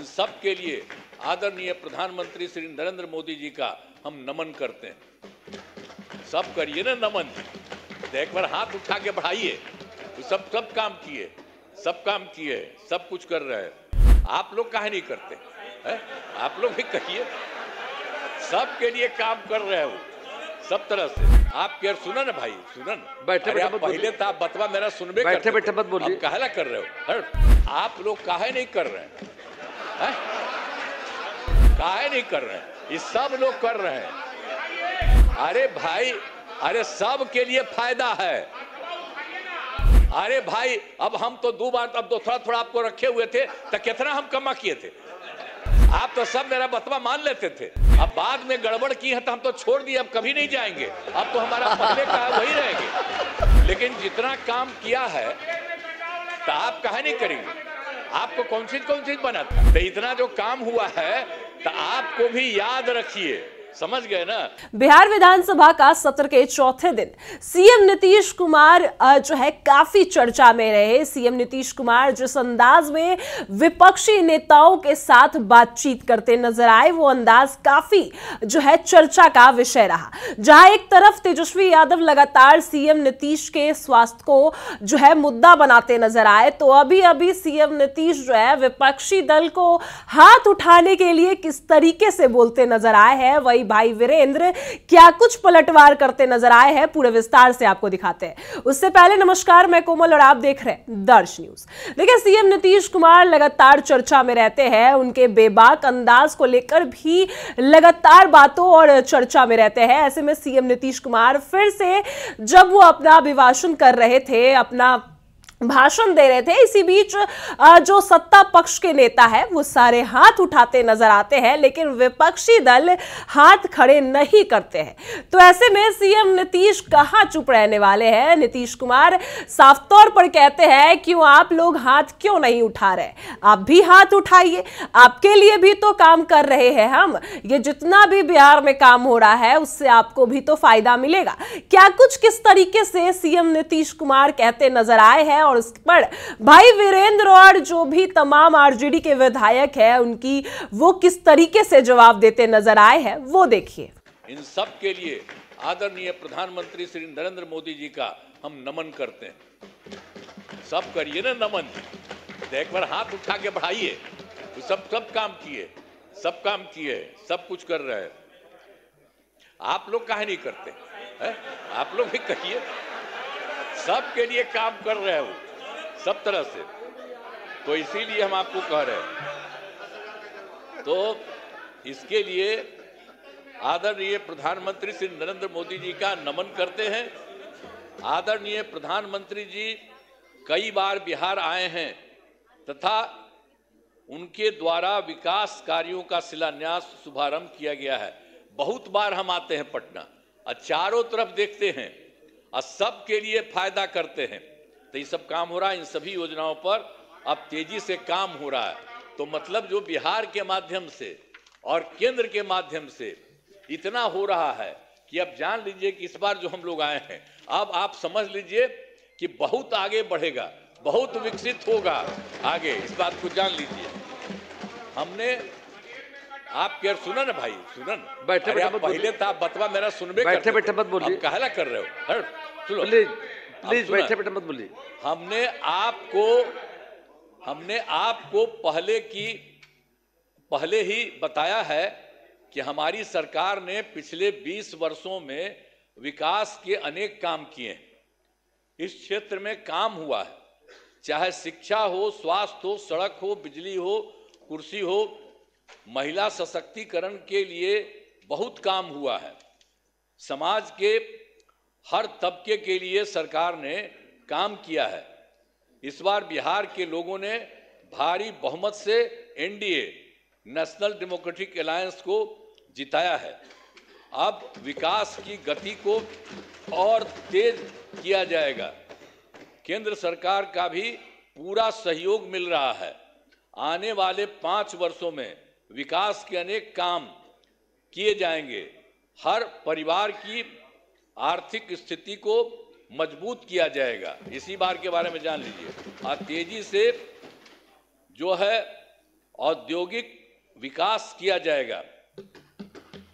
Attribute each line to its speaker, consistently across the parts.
Speaker 1: इन सब के लिए आदरणीय प्रधानमंत्री श्री नरेंद्र मोदी जी का हम नमन करते हैं। सब करिए ना नमन, एक बार हाथ उठा के बढ़ाइए। तो सब काम किए, सब कुछ कर रहे हैं। आप लोग काहे नहीं करते हैं? आप लोग भी कहिए, सबके लिए काम कर रहे हो सब तरह से। आप केयर सुना ना भाई, सुना ना।
Speaker 2: बैठे
Speaker 1: आप पहले तो आप बतवा मेरा सुनबे करते,
Speaker 2: बैठे मत बोलिए।
Speaker 1: आप काहे कर रहे हो? आप लोग काहे नहीं कर रहे हैं? काहे नहीं कर रहे हैं? ये सब लोग कर रहे हैं। अरे भाई, अरे सब के लिए फायदा है। अरे भाई, अब हम तो 2 बार, अब तो थोड़ा आपको रखे हुए थे तो कितना हम कमा किए थे। आप तो सब मेरा बतवा मान लेते थे। अब बाद में गड़बड़ की है तो हम तो छोड़ दिए, अब कभी नहीं जाएंगे। अब तो हमारा पहले का वही रहेंगे। लेकिन जितना काम किया है तो आप काहे नहीं करेंगे? आपको कौन चीज बना था? तो इतना जो काम हुआ है तो आपको भी याद रखिए, समझ गए ना।
Speaker 3: बिहार विधानसभा का सत्र के चौथे दिन सीएम नीतीश कुमार जो है काफी चर्चा में रहे। सीएम नीतीश कुमार जिस अंदाज में विपक्षी नेताओं के साथ बातचीत करते नजर आए, वो अंदाज काफी जो है चर्चा का विषय रहा। जहां एक तरफ तेजस्वी यादव लगातार सीएम नीतीश के स्वास्थ्य को जो है मुद्दा बनाते नजर आए, तो अभी सीएम नीतीश जो है विपक्षी दल को हाथ उठाने के लिए किस तरीके से बोलते नजर आए हैं, वही भाई वीरेंद्र क्या कुछ पलटवार करते नजर आए हैं, पूरे विस्तार से आपको दिखाते हैं। उससे पहले नमस्कार, मैं कोमल और आप देख रहे हैं दर्श न्यूज। देखिए, सीएम नीतीश कुमार लगातार चर्चा में रहते हैं। उनके बेबाक अंदाज को लेकर भी लगातार बातों और चर्चा में रहते हैं। ऐसे में सीएम नीतीश कुमार फिर से जब वो अपना अभिभाषण कर रहे थे, अपना भाषण दे रहे थे, इसी बीच जो सत्ता पक्ष के नेता है वो सारे हाथ उठाते नजर आते हैं, लेकिन विपक्षी दल हाथ खड़े नहीं करते हैं। तो ऐसे में सीएम नीतीश कहां चुप रहने वाले हैं? नीतीश कुमार साफ तौर पर कहते हैं, क्यों आप लोग हाथ क्यों नहीं उठा रहे? आप भी हाथ उठाइए, आपके लिए भी तो काम कर रहे हैं हम। ये जितना भी बिहार में काम हो रहा है उससे आपको भी तो फायदा मिलेगा। क्या कुछ किस तरीके से सीएम नीतीश कुमार कहते नजर आए हैं, और उस पर भाई वीरेंद्र और जो भी तमाम आरजेडी के विधायक हैं उनकी वो किस तरीके से जवाब देते नजर आए हैं, वो देखिए।
Speaker 1: इन सब के लिए आदरणीय प्रधानमंत्री श्री नरेंद्र मोदी जी का हम नमन करते हैं। सब करिए ना नमन, एक बार हाथ उठा के बढ़ाइए। तो सब काम किए, सब कुछ कर रहे हैं। आप लोग काहे नहीं करते हैं? आप लोग भी कहिए, सबके लिए काम कर रहे हो सब तरह से। तो इसीलिए हम आपको कह रहे हैं। तो इसके लिए आदरणीय प्रधानमंत्री श्री नरेंद्र मोदी जी का नमन करते हैं। आदरणीय प्रधानमंत्री जी कई बार बिहार आए हैं तथा उनके द्वारा विकास कार्यों का शिलान्यास शुभारंभ किया गया है। बहुत बार हम आते हैं पटना और चारों तरफ देखते हैं और सबके लिए फायदा करते हैं। तो ये सब काम हो रहा है, इन सभी योजनाओं पर अब तेजी से काम हो रहा है। तो मतलब जो बिहार के माध्यम से और केंद्र के माध्यम से इतना हो रहा है कि अब जान लीजिए कि इस बार जो हम लोग आए हैं, अब आप समझ लीजिए कि बहुत आगे बढ़ेगा, बहुत विकसित होगा आगे। इस बात को जान लीजिए। हमने आप केयर सुना ना भाई, सुना ना।
Speaker 2: बैठे
Speaker 1: पहले तो आप बतवा मेरा सुनबे
Speaker 2: बैठे मत बोलिए।
Speaker 1: आप काहे कर रहे हो? सुनो
Speaker 2: प्लीज बैठे मत बोलिए।
Speaker 1: हमने आपको पहले ही बताया है कि हमारी सरकार ने पिछले 20 वर्षों में विकास के अनेक काम किए हैं। इस क्षेत्र में काम हुआ है, चाहे शिक्षा हो, स्वास्थ्य हो, सड़क हो, बिजली हो, कुर्सी हो, महिला सशक्तिकरण के लिए बहुत काम हुआ है। समाज के हर तबके के लिए सरकार ने काम किया है। इस बार बिहार के लोगों ने भारी बहुमत से एनडीए नेशनल डेमोक्रेटिक अलायंस को जिताया है। अब विकास की गति को और तेज किया जाएगा। केंद्र सरकार का भी पूरा सहयोग मिल रहा है। आने वाले 5 वर्षों में विकास के अनेक काम किए जाएंगे। हर परिवार की आर्थिक स्थिति को मजबूत किया जाएगा। इसी बार के बारे में जान लीजिए। और तेजी से जो है औद्योगिक विकास किया जाएगा।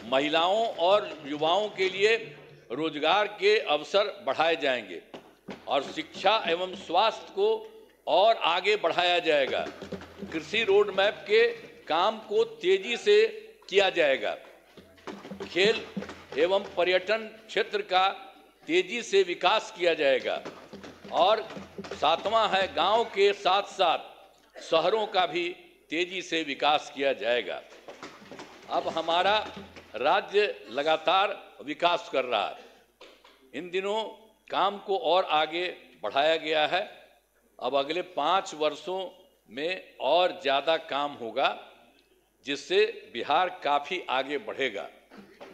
Speaker 1: महिलाओं और युवाओं के लिए रोजगार के अवसर बढ़ाए जाएंगे और शिक्षा एवं स्वास्थ्य को और आगे बढ़ाया जाएगा। कृषि रोड मैप के काम को तेजी से किया जाएगा। खेल एवं पर्यटन क्षेत्र का तेजी से विकास किया जाएगा। और सातवां है, गांव के साथ साथ शहरों का भी तेजी से विकास किया जाएगा। अब हमारा राज्य लगातार विकास कर रहा है। इन दिनों काम को और आगे बढ़ाया गया है। अब अगले 5 वर्षों में और ज़्यादा काम होगा, जिससे बिहार काफ़ी आगे बढ़ेगा।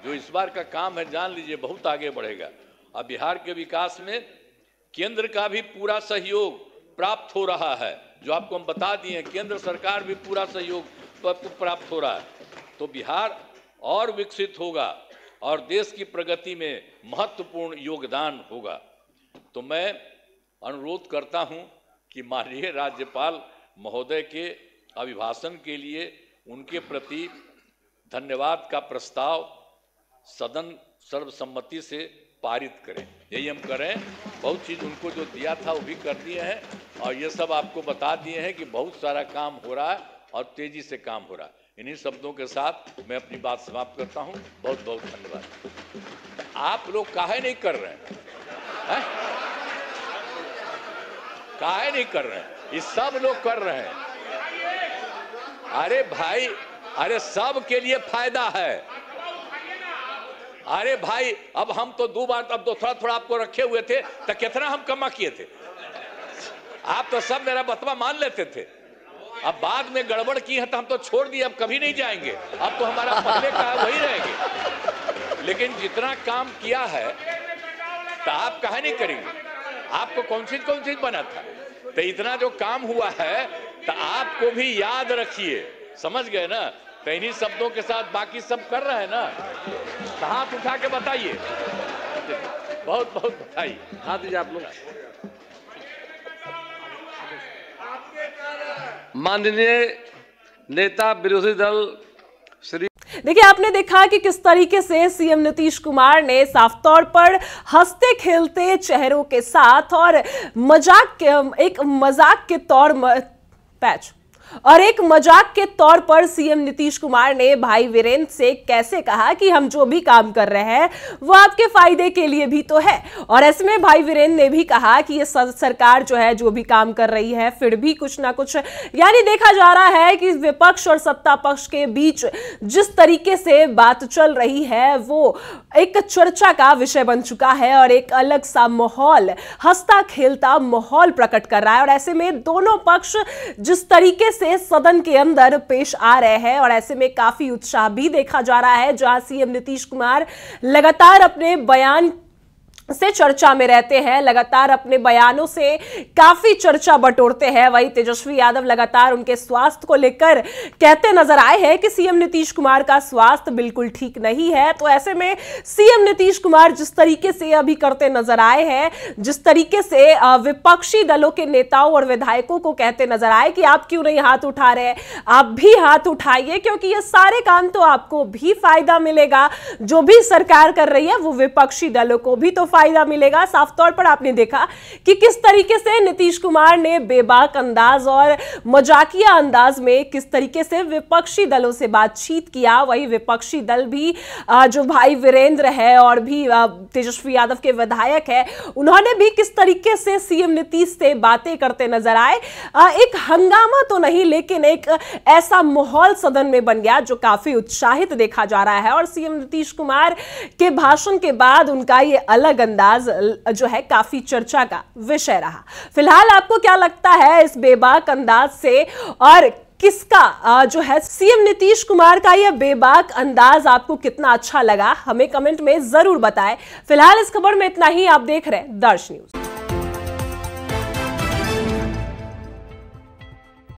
Speaker 1: जो इस बार का काम है, जान लीजिए, बहुत आगे बढ़ेगा। अब बिहार के विकास में केंद्र का भी पूरा सहयोग प्राप्त हो रहा है, जो आपको हम बता दिए। केंद्र सरकार भी पूरा सहयोग प्राप्त हो रहा है। तो बिहार और विकसित होगा और देश की प्रगति में महत्वपूर्ण योगदान होगा। तो मैं अनुरोध करता हूं कि माननीय राज्यपाल महोदय के अभिभाषण के लिए उनके प्रति धन्यवाद का प्रस्ताव सदन सर्वसम्मति से पारित करें। यही हम करें। बहुत चीज़ उनको जो दिया था वो भी कर दिए हैं और ये सब आपको बता दिए हैं कि बहुत सारा काम हो रहा है और तेजी से काम हो रहा है। इन्हीं शब्दों के साथ मैं अपनी बात समाप्त करता हूं। बहुत बहुत धन्यवाद। आप लोग काहे नहीं कर रहे हैं? काहे नहीं कर रहे हैं? ये सब लोग कर रहे हैं। अरे भाई, अरे सब के लिए फायदा है। अरे भाई, अब हम तो 2 बार, अब तो थोड़ा थोड़ा आपको रखे हुए थे, तो कितना हम कमा किए थे। आप तो सब मेरा बतवा मान लेते थे। अब बाद में गड़बड़ की है तो हम तो छोड़ दिए, अब कभी नहीं जाएंगे। अब तो हमारा पहले का है वही रहेंगे। लेकिन जितना काम किया है तो आप काहे नहीं करेंगे? आपको कौन चीज बना था? तो इतना जो काम हुआ है तो आपको भी याद रखिए। समझ गए ना? तो इन्हीं शब्दों के साथ बाकी सब कर रहे हैं ना, तो हाथ उठा के बताइए। बहुत बहुत बधाई।
Speaker 2: हाथ दीजिए आप लोग। माननीय नेता विरोधी दल श्री,
Speaker 3: देखिए, आपने देखा कि किस तरीके से सीएम नीतीश कुमार ने साफ तौर पर हंसते खेलते चेहरों के साथ और एक मजाक के तौर पर सीएम नीतीश कुमार ने भाई वीरेंद्र से कैसे कहा कि हम जो भी काम कर रहे हैं वो आपके फायदे के लिए भी तो है। और ऐसे में भाई वीरेंद्र ने भी कहा कि ये सरकार जो है, जो भी काम कर रही है, फिर भी कुछ ना कुछ, यानी देखा जा रहा है कि विपक्ष और सत्ता पक्ष के बीच जिस तरीके से बात चल रही है वो एक चर्चा का विषय बन चुका है और एक अलग सा माहौल, हंसता खेलता माहौल प्रकट कर रहा है। और ऐसे में दोनों पक्ष जिस तरीके से सदन के अंदर पेश आ रहे हैं और ऐसे में काफी उत्साह भी देखा जा रहा है, जहां सीएम नीतीश कुमार लगातार अपने बयान से चर्चा में रहते हैं, लगातार अपने बयानों से काफी चर्चा बटोरते हैं। वही तेजस्वी यादव लगातार उनके स्वास्थ्य को लेकर कहते नजर आए हैं कि सीएम नीतीश कुमार का स्वास्थ्य बिल्कुल ठीक नहीं है। तो ऐसे में सीएम नीतीश कुमार जिस तरीके से अभी करते नजर आए हैं, जिस तरीके से विपक्षी दलों के नेताओं और विधायकों को कहते नजर आए कि आप क्यों नहीं हाथ उठा रहे, आप भी हाथ उठाइए, क्योंकि ये सारे काम तो आपको भी फायदा मिलेगा। जो भी सरकार कर रही है वो विपक्षी दलों को भी तो फायदा मिलेगा। साफ तौर पर आपने देखा कि किस तरीके से नीतीश कुमार ने बेबाक अंदाज और मजाकिया अंदाज में किस तरीके से विपक्षी दलों से बातचीत किया। वही विपक्षी दल भी जो भाई वीरेंद्र है और भी तेजस्वी यादव के विधायक है, उन्होंने भी किस तरीके से सीएम नीतीश से बातें करते नजर आए। एक हंगामा तो नहीं, लेकिन एक ऐसा माहौल सदन में बन गया जो काफी उत्साहित देखा जा रहा है। और सीएम नीतीश कुमार के भाषण के बाद उनका ये अलग अंदाज जो है काफी चर्चा का विषय रहा। फिलहाल आपको क्या लगता है इस बेबाक अंदाज से, और किसका जो है सीएम नीतीश कुमार का यह बेबाक अंदाज आपको कितना अच्छा लगा, हमें कमेंट में जरूर बताएं। फिलहाल इस खबर में इतना ही। आप देख रहे हैं दर्श न्यूज।